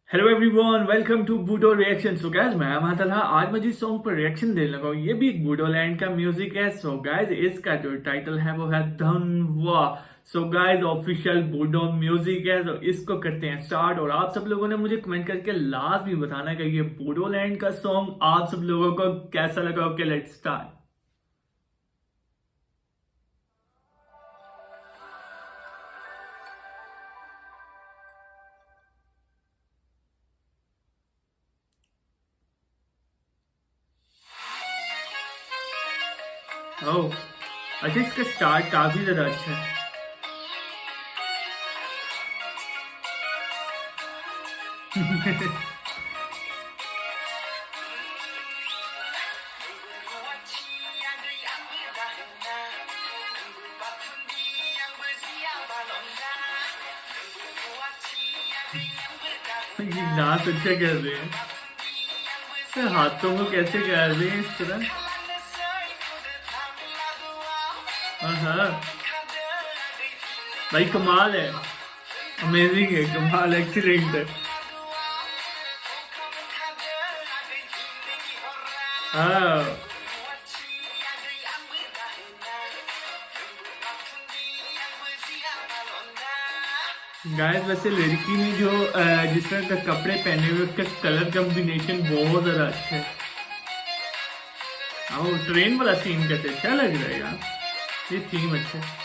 Hello everyone, welcome to बूडो reaction. So guys, मैं मातला आज मैं जिस सॉन्ग पर रिएक्शन देने लगा हूँ ये भी एक बूडो लैंड का म्यूजिक है। सो गाइस, इसका जो टाइटल है वो है धनवा। सो गाइस, ऑफिशियल बूडो म्यूजिक है। तो इसको करते हैं स्टार्ट। और आप सब लोगों ने मुझे कमेंट करके लास्ट भी बताना कि ये बूडो लैंड का सॉन्ग आप सब लोगों को कैसा लगा। Okay, let's start. ओह, अच्छा, इसका स्टार्ट काफी ज्यादा अच्छा है। ये डांस अच्छा कर रहे हैं। सर, हाथों को कैसे कर रहे हैं इस तरह। हाँ, भाई कमाल है, अमेजिंग है, कमाल, एक्सीलेंट है। हाँ गाइस, वैसे लड़की ने जो जिस तरह का कपड़े पहने हुए उसका कलर कॉम्बिनेशन बहुत ज्यादा अच्छा है। हाँ, वो ट्रेन वाला सीन कैसे अच्छा लग रहा है यार, ये थीम अच्छा है।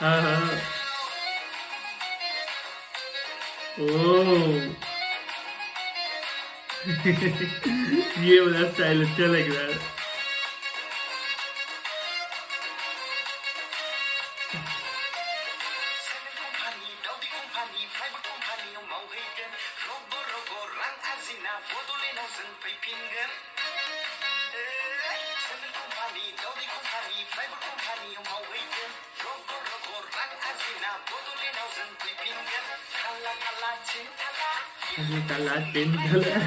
हाँ हाँ। ओ ये वाला स्टाइल अच्छा लग रहा है। Kala tin kala.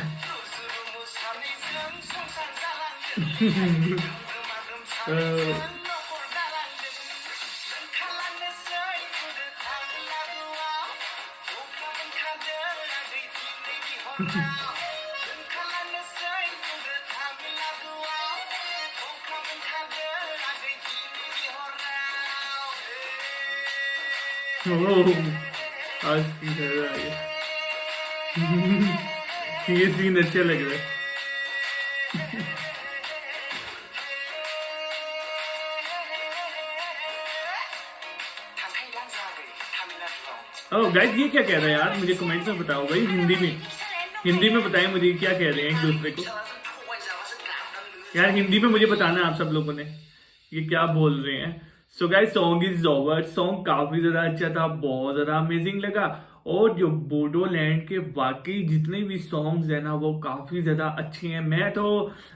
Oh, आज की है ये सीन अच्छा लग रहा है। ओह गाइस, ये क्या कह रहा है यार, मुझे कमेंट्स में बताओ भाई, हिंदी में बताएं मुझे क्या कह रहे हैं एक दूसरे को यार। हिंदी में मुझे बताना है आप सब लोगों ने ये क्या बोल रहे हैं। So guys, song is over. Song काफी ज्यादा अच्छा था, बहुत ज्यादा अमेजिंग लगा। और जो बोडो लैंड के वाकई जितने भी सॉन्ग्स हैं ना वो काफी ज्यादा अच्छे हैं। मैं तो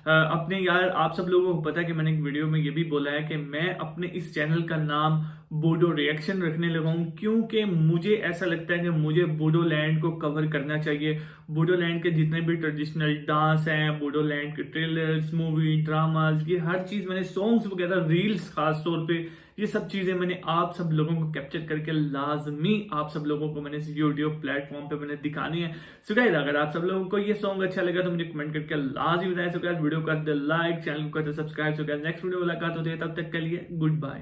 अपने यार, आप सब लोगों को पता है कि मैंने एक वीडियो में ये भी बोला है कि मैं अपने इस चैनल का नाम बोडो रिएक्शन रखने लगा हूँ, क्योंकि मुझे ऐसा लगता है कि मुझे बोडो लैंड को कवर करना चाहिए। बोडो लैंड के जितने भी ट्रेडिशनल डांस हैं, बोडो लैंड के ट्रेलर्स, मूवी, ड्रामाज, ये हर चीज मैंने, सॉन्ग्स वगैरह, रील्स खास तौर पे, ये सब चीजें मैंने आप सब लोगों को कैप्चर करके लाजमी आप सब लोगों को मैंने इस यूट्यूब प्लेटफॉर्म पे मैंने दिखानी है। सो गाइस, अगर आप सब लोगों को ये सॉन्ग अच्छा लगा तो मुझे कमेंट करके लाजमी बताएं। सो गाइस, वीडियो कर दे लाइक, चैनल को कर दे subscribe. So guys, next video मुलाकात होती है, तब तक के लिए गुड बाय।